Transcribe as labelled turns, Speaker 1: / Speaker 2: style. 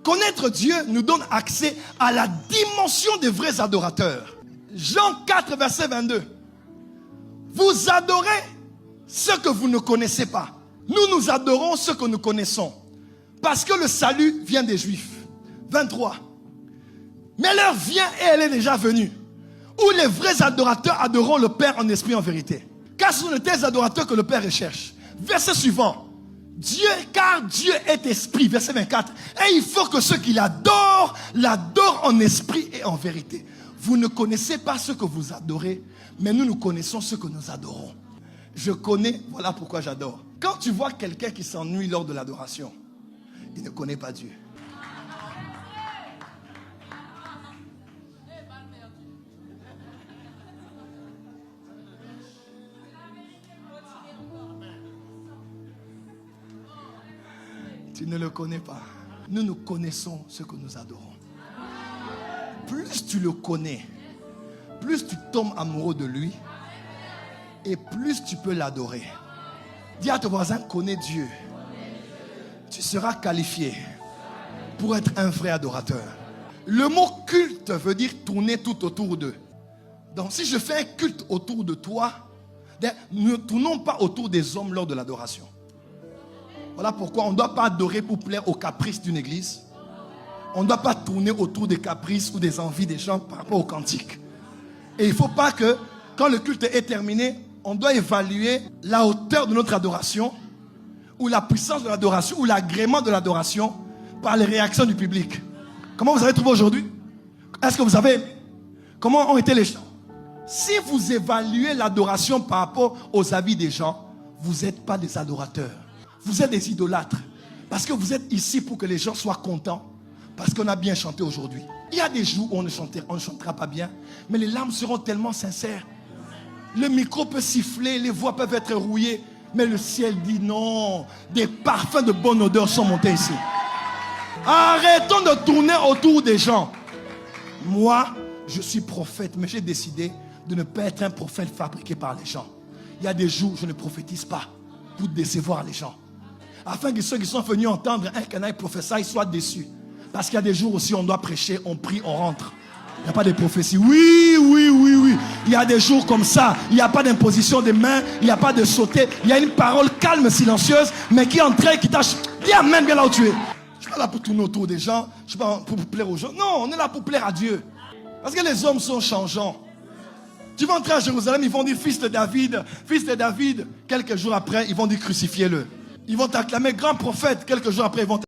Speaker 1: Connaître Dieu nous donne accès à la dimension des vrais adorateurs. Jean 4, verset 22. Vous adorez ce que vous ne connaissez pas. Nous adorons ce que nous connaissons. Parce que le salut vient des Juifs. 23. Mais l'heure vient et elle est déjà venue, où les vrais adorateurs adoreront le Père en esprit et en vérité. Car ce sont de tels adorateurs que le Père recherche. Verset suivant. Car Dieu est esprit. Verset 24. Et il faut que ceux qui l'adorent en esprit et en vérité. Vous ne connaissez pas ce que vous adorez, mais nous connaissons ce que nous adorons. Je connais, voilà pourquoi j'adore. Quand tu vois quelqu'un qui s'ennuie lors de l'adoration, il ne connaît pas Dieu. Tu ne le connais pas. Nous connaissons ce que nous adorons. Plus tu le connais, plus tu tombes amoureux de lui et plus tu peux l'adorer. Dis à ton voisin, connais Dieu. Tu seras qualifié pour être un vrai adorateur. Le mot culte veut dire tourner tout autour d'eux. Donc si je fais un culte autour de toi, ne tournons pas autour des hommes lors de l'adoration. Voilà pourquoi on ne doit pas adorer pour plaire aux caprices d'une église. On ne doit pas tourner autour des caprices ou des envies des gens par rapport au cantique. Et il ne faut pas que, quand le culte est terminé, on doit évaluer la hauteur de notre adoration, ou la puissance de l'adoration, ou l'agrément de l'adoration par les réactions du public. Comment vous avez trouvé aujourd'hui? Est-ce que vous avez... Comment ont été les gens? Si vous évaluez l'adoration par rapport aux avis des gens, vous n'êtes pas des adorateurs. Vous êtes des idolâtres. Parce que vous êtes ici pour que les gens soient contents. Parce qu'on a bien chanté aujourd'hui. Il y a des jours où on ne chantera pas bien, mais les larmes seront tellement sincères. Le micro peut siffler, les voix peuvent être rouillées, mais le ciel dit non. Des parfums de bonne odeur sont montés ici. Arrêtons de tourner autour des gens. Moi, je suis prophète, mais j'ai décidé de ne pas être un prophète fabriqué par les gens. Il y a des jours où je ne prophétise pas pour décevoir les gens. Afin que ceux qui sont venus entendre un canaille prophétie soient déçus. Parce qu'il y a des jours aussi on doit prêcher, on prie, on rentre. Il n'y a pas de prophétie. Oui. Il y a des jours comme ça. Il n'y a pas d'imposition des mains. Il n'y a pas de sauter. Il y a une parole calme, silencieuse, mais qui entraîne, qui tâche. Dis amen bien là où tu es. Je ne suis pas là pour tourner autour des gens. Je ne suis pas pour plaire aux gens. Non, on est là pour plaire à Dieu. Parce que les hommes sont changeants. Tu vas entrer à Jérusalem, ils vont dire fils de David, fils de David. Quelques jours après, ils vont dire crucifiez-le. Ils vont t'acclamer grand prophète. Quelques jours après, ils vont